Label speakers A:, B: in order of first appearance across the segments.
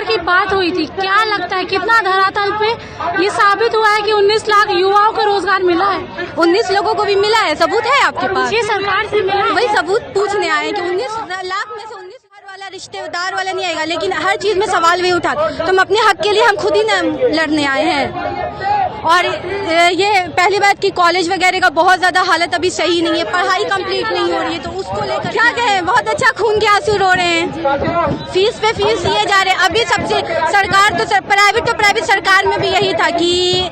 A: रोजगार की बात हुई थी, क्या लगता है कितना धरातल पे ये साबित हुआ है कि 19 लाख युवाओं को रोजगार मिला है?
B: 19 लोगों को भी मिला है, सबूत है आपके पास?
A: ये सरकार से मिला है।
B: वही सबूत पूछने आए हैं कि 19 लाख में से 19 घर वाला रिश्तेदार वाला नहीं आएगा, लेकिन हर चीज में सवाल भी उठा। तो हम अपने हक के लिए हम खुद ही लड़ने आए हैं। और ये पहली बात कि कॉलेज वगैरह का बहुत ज्यादा हालत अभी सही नहीं है, पढ़ाई कंप्लीट नहीं हो रही है, तो उसको लेकर क्या कहें, बहुत अच्छा खून के आंसू रो रहे हैं। फीस पे फीस दिए जा रहे हैं। अभी सबसे सरकार तो प्राइवेट सरकार में भी यही था कि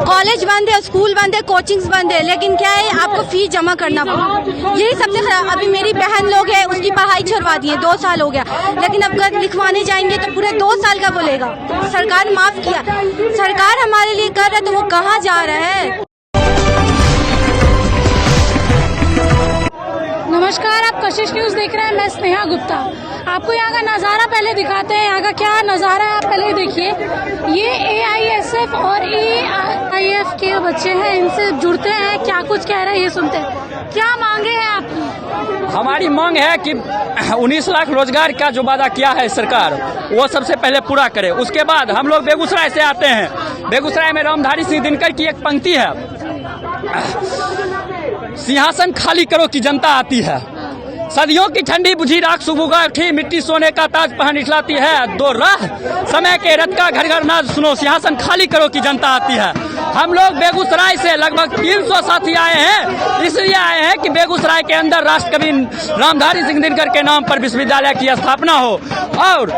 B: कॉलेज बंद है, स्कूल बंद है, कोचिंग्स बंद है, लेकिन क्या है आपको फीस जमा करना पड़ा। यही सबसे खराब। अभी मेरी बहन लोग है, उसकी पढ़ाई छुड़वा दी है, 2 साल हो गया, लेकिन अब लिखवाने जाएंगे तो पूरे 2 साल का बोलेगा। सरकार माफ किया, सरकार हमारे लिए कर रहा है, तो वो कहाँ जा रहा है?
A: नमस्कार, आप कशिश न्यूज देख रहे हैं। मैं स्नेहा गुप्ता। आपको यहाँ का नज़ारा पहले दिखाते हैं। यहाँ का क्या नज़ारा है आप पहले देखिए। ये AISF और AIF के बच्चे हैं, इनसे जुड़ते हैं, क्या कुछ कह रहे हैं ये सुनते हैं। क्या मांगे हैं आपकी?
C: हमारी मांग है कि 19 लाख रोजगार का जो वादा किया है सरकार, वो सबसे पहले पूरा करे। उसके बाद हम लोग बेगूसराय से आते हैं। बेगूसराय में रामधारी सिंह दिनकर की एक पंक्ति है, सिंहासन खाली करो कि जनता आती है। सदियों की ठंडी बुझी राख सुबह उठी, मिट्टी सोने का ताज पहन इठलाती है। दो राह समय के रथ का घर घर नाद सुनो, सिंहासन खाली करो कि जनता आती है। हम लोग बेगूसराय से लगभग 300 साथी आए हैं, इसलिए आए हैं कि बेगूसराय के अंदर राष्ट्रकवि रामधारी सिंह दिनकर के नाम पर विश्वविद्यालय की स्थापना हो और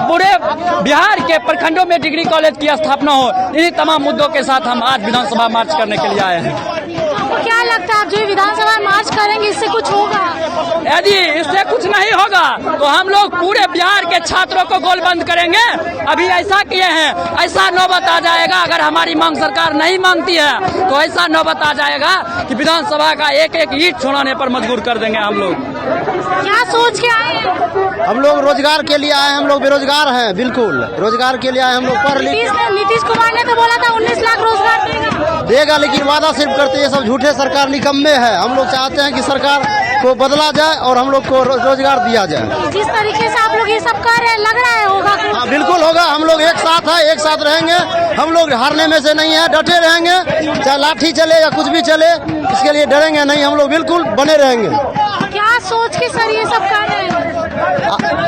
C: पूरे बिहार के प्रखंडों में डिग्री कॉलेज की स्थापना हो। इन्हीं तमाम मुद्दों के साथ हम आज विधानसभा मार्च करने के लिए आए हैं।
A: क्या लगता है आप जो विधानसभा मार्च करेंगे इससे कुछ होगा?
C: यदि इससे कुछ नहीं होगा तो हम लोग पूरे बिहार के छात्रों को गोलबंद करेंगे। अभी ऐसा किए हैं, ऐसा नौबत आ जाएगा अगर हमारी मांग सरकार नहीं मानती है तो ऐसा नौबत आ जाएगा कि विधानसभा का एक एक ईंट छोड़ाने पर मजबूर कर देंगे हम लोग।
A: क्या सोच के आए हैं?
D: हम लोग रोजगार के लिए आए, हम लोग बेरोजगार हैं, बिल्कुल रोजगार के लिए आए। हम लोग पढ़ लिख।
A: नीतीश कुमार ने तो बोला था 19 लाख रोजगार
D: देगा, लेकिन वादा सिर्फ करते हैं। ये सब झूठे सरकार निकम्मे है। हम लोग चाहते हैं कि सरकार को बदला जाए और हम लोग को रोजगार दिया जाए।
A: जिस तरीके से आप लोग ये सब कर रहे हैं, लग रहा है होगा?
D: हाँ बिल्कुल होगा। हम लोग एक साथ है, एक साथ रहेंगे। हम लोग हारने में से नहीं है, डटे रहेंगे, चाहे लाठी चले या कुछ भी चले, इसके लिए डरेंगे नहीं। हम लोग बिल्कुल बने रहेंगे।
A: क्या सोच के सर ये सब कर रहे हैं?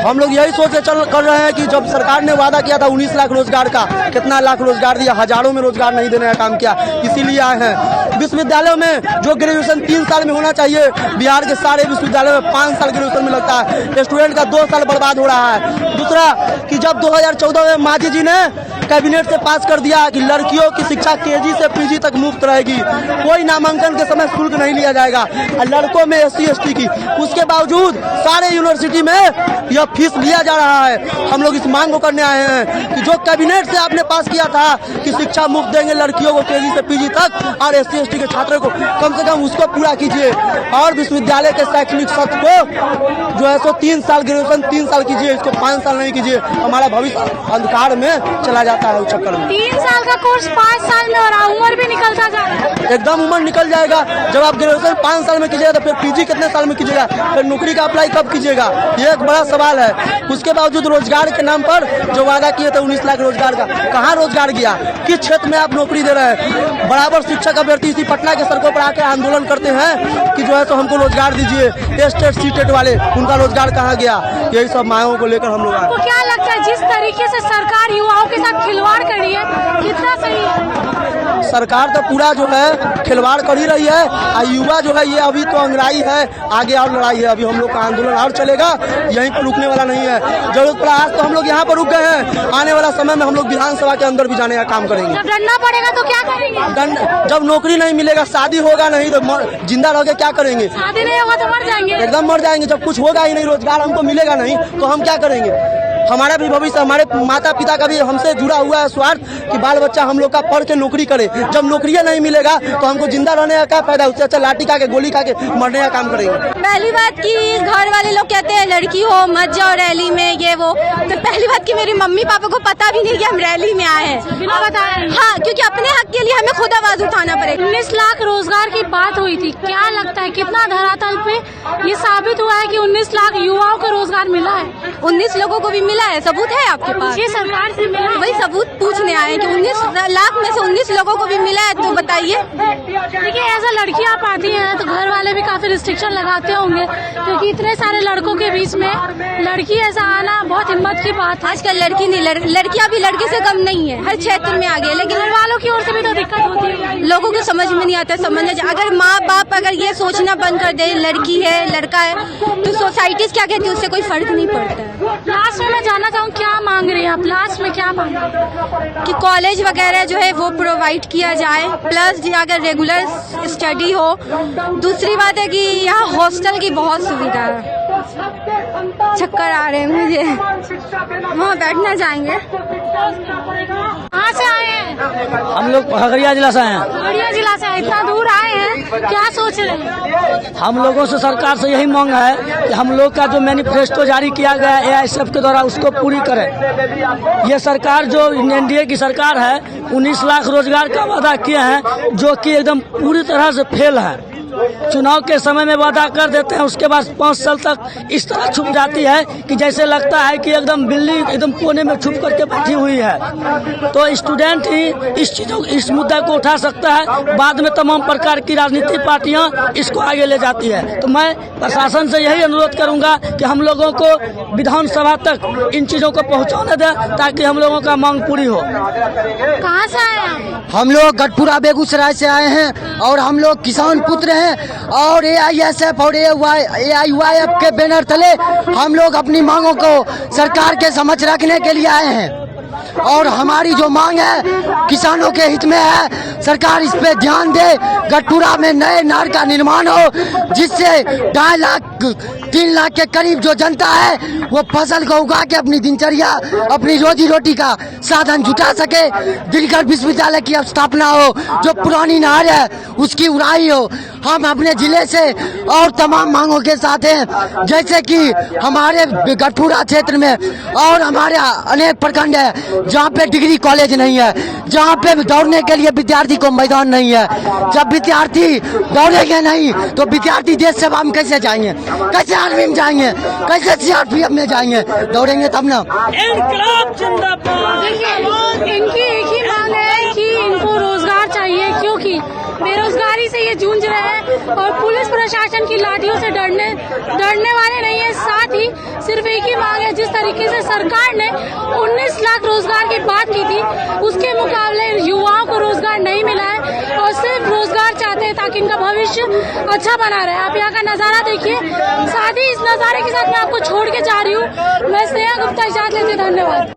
E: हम लोग यही सोच के कर रहे हैं कि जब सरकार ने वादा किया था 19 लाख रोजगार का, कितना लाख रोजगार दिया, हजारों में रोजगार नहीं देने का काम किया, इसीलिए आए हैं। विश्वविद्यालयों में जो ग्रेजुएशन 3 साल में होना चाहिए, बिहार के सारे विश्वविद्यालयों में 5 साल ग्रेजुएशन में लगता है। स्टूडेंट का 2 साल बर्बाद हो रहा है। दूसरा कि जब 2014 में मांझी जी ने कैबिनेट से पास कर दिया कि लड़कियों की शिक्षा KG से PG तक मुफ्त रहेगी, कोई नामांकन के समय शुल्क नहीं लिया जाएगा, और लड़कों में SC ST की, उसके बावजूद सारे यूनिवर्सिटी में यह फीस लिया जा रहा है। हम लोग इस मांग को करने आए हैं कि जो कैबिनेट से आपने पास किया था कि शिक्षा मुफ्त देंगे लड़कियों को KG से PG तक और SC ST के छात्रों को, कम से कम उसको पूरा कीजिए। और विश्वविद्यालय के शैक्षणिक सत्र को जो है सो 3 साल ग्रेजुएशन 3 साल कीजिए, इसको 5 साल नहीं कीजिए। हमारा भविष्य अंधकार में चला जाता है उस चक्कर में।
A: 3 साल का कोर्स 5 साल में, और उम्र भी निकलता जा रहा है।
E: एकदम उम्र निकल जाएगा। जब आप ग्रेजुएशन 5 साल में कीजिएगा तो फिर PG कितने साल में कीजिएगा, फिर नौकरी का अप्लाई कब कीजिएगा, ये एक बड़ा सवाल है। उसके बावजूद रोजगार के नाम पर जो वादा किए थे 19 लाख रोजगार का, कहाँ रोजगार गया? किस क्षेत्र में आप नौकरी दे रहे हैं? बराबर शिक्षक अभ्यर्थी इसी पटना के सड़कों पर आकर आंदोलन करते हैं कि जो है तो हमको रोजगार दीजिए। टेट सीटेट वाले, उनका रोजगार कहाँ गया? यही सब मांगों को लेकर हम लोग आए।
A: तो क्या लगता है जिस तरीके से सरकार युवाओं के साथ खिलवाड़ कर रही है, कितना सही है?
E: सरकार तो पूरा जो है खिलवाड़ कर ही रही है। और युवा जो है ये अभी तो अंगड़ाई है, आगे और लड़ाई है। अभी हम लोग का आंदोलन और चलेगा, यहीं पर रुकने वाला नहीं है। जरूरत पड़ा आज तो हम लोग यहाँ पर रुक गए हैं, आने वाला समय में हम लोग विधानसभा के अंदर भी जाने का काम करेंगे।
A: जब डरना पड़ेगा तो क्या करेंगे?
E: जब नौकरी नहीं मिलेगा, शादी होगा नहीं तो जिंदा रह के क्या करेंगे?
A: शादी नहीं होगा तो मर जाएंगे।
E: एकदम मर जाएंगे। जब कुछ होगा ही नहीं, रोजगार हमको मिलेगा नहीं, तो हम क्या करेंगे? हमारा भी भविष्य, हमारे माता पिता का भी हमसे जुड़ा हुआ है स्वार्थ कि बाल बच्चा हम लोग का पढ़ के नौकरी करे। जब नौकरियां नहीं मिलेगा तो हमको जिंदा रहने का क्या फायदा? उससे अच्छा लाठी खा के गोली खा के मरने का काम करेंगे।
B: पहली बात कि घर वाले लोग कहते हैं लड़की हो मत जाओ रैली में, ये वो। तो पहली बात कि मेरी मम्मी पापा को पता भी नहीं कि हम रैली में आए हैं,
A: बिना बताया।
B: हाँ, क्योंकि अपने हक के लिए हमें खुद आवाज उठाना पड़ेगा।
A: 19 लाख रोजगार की बात हुई थी, क्या लगता है कितना धरातल पे ये साबित हुआ है कि 19 लाख युवाओं को रोजगार मिला है?
B: 19 लोगों को भी मिला है, सबूत है आपके पास?
A: ये सरकार से मिला है।
B: वही सबूत पूछने आए हैं कि 19 लाख में से 19 लोगों को भी मिला है, तो बताइए।
A: देखिए ऐसा लड़की आप आती हैं तो घर वाले भी काफी रिस्ट्रिक्शन लगाते होंगे, क्योंकि इतने सारे लड़कों के बीच में लड़की ऐसा आना बहुत हिम्मत की बात है।
B: आजकल लड़की नहीं, लड़कियां भी लड़के से कम नहीं है, हर क्षेत्र में आगे। लेकिन
A: घर वालों की ओर से भी तो दिक्कत होती है,
B: लोगों को समझ में नहीं आता। समझना अगर माँ बाप अगर ये सोचना बंद कर दे लड़की है लड़का है, तो सोसाइटीज क्या कहती है, उससे कोई फर्क नहीं पड़ता है।
A: लास्ट में मैं जानना चाहूँ क्या मांग रही हैं आप? लास्ट में क्या मांग रही हैं?
B: कि कॉलेज वगैरह जो है वो प्रोवाइड किया जाए, प्लस अगर रेगुलर स्टडी हो। दूसरी बात है कि यहाँ हॉस्टल की बहुत सुविधा है। चक्कर आ रहे हैं मुझे, वहाँ बैठना चाहेंगे।
A: कहाँ से आए हैं?
F: हम लोग खगड़िया जिला से हैं।
A: खगड़िया जिला से इतना दूर आए हैं, क्या सोच रहे हैं?
F: हम लोगों से सरकार से यही मांग है कि हम लोग का जो मैनिफेस्टो जारी किया गया है AISF के द्वारा उसको पूरी करें। ये सरकार जो NDA की सरकार है 19 लाख रोजगार का वादा किए हैं, जो कि एकदम पूरी तरह से फेल है। चुनाव के समय में वादा कर देते हैं, उसके बाद 5 साल तक इस तरह छुप जाती है कि जैसे लगता है कि एकदम बिल्ली एकदम कोने में छुप करके बैठी हुई है। तो स्टूडेंट ही इस मुद्दा को उठा सकता है, बाद में तमाम प्रकार की राजनीतिक पार्टियां इसको आगे ले जाती है। तो मैं प्रशासन से यही अनुरोध करूंगा कि हम लोगों को विधानसभा तक इन चीजों को पहुंचाने दें, ताकि हम लोगों का मांग पूरी हो।
A: कहाँ से आए हैं?
E: हम लोग गढ़पुरा बेगूसराय से आए हैं और हम लोग किसान पुत्र हैं और AISF और AIYF के बैनर तले हम लोग अपनी मांगों को सरकार के समक्ष रखने के लिए आए हैं। और हमारी जो मांग है किसानों के हित में है, सरकार इस पे ध्यान दे। गढ़पुरा में नए नहर का निर्माण हो, जिससे 2.5 लाख 3 लाख के करीब जो जनता है वो फसल को उगा के अपनी दिनचर्या अपनी रोजी रोटी का साधन जुटा सके। दिलगढ़ विश्वविद्यालय की स्थापना हो, जो पुरानी नहर है उसकी उड़ाई हो। हम अपने जिले से और तमाम मांगों के साथ हैं, जैसे कि हमारे गढ़पुरा क्षेत्र में और हमारे अनेक प्रखंड है जहाँ पे डिग्री कॉलेज नहीं है, जहाँ पे दौड़ने के लिए विद्यार्थी को मैदान नहीं है। जब विद्यार्थी दौड़ेंगे नहीं तो विद्यार्थी देश सेवा में कैसे जाएंगे, कैसे आर्मी में जाएंगे, कैसे CRPF में जाएंगे? दौड़ेंगे तब ना।
A: देखिए इनकी एक ही मांग है कि इनको रोजगार चाहिए, क्योंकि बेरोजगारी से ये जूझ रहे हैं और पुलिस प्रशासन की लाठियों से डरने वाले नहीं है। साथ ही सिर्फ एक ही मांग है, जिस तरीके से सरकार ने 19 लाख रोजगार की बात की थी, उसके मुकाबले युवाओं को रोजगार नहीं मिला है और सिर्फ रोजगार चाहते हैं ताकि इनका भविष्य अच्छा बना रहे। आप यहाँ का नजारा देखिए। साथ ही इस नजारे के साथ मैं आपको छोड़ के जा रही हूँ। मैं स्नेहा गुप्ता, इजाजत लेती हूं। धन्यवाद।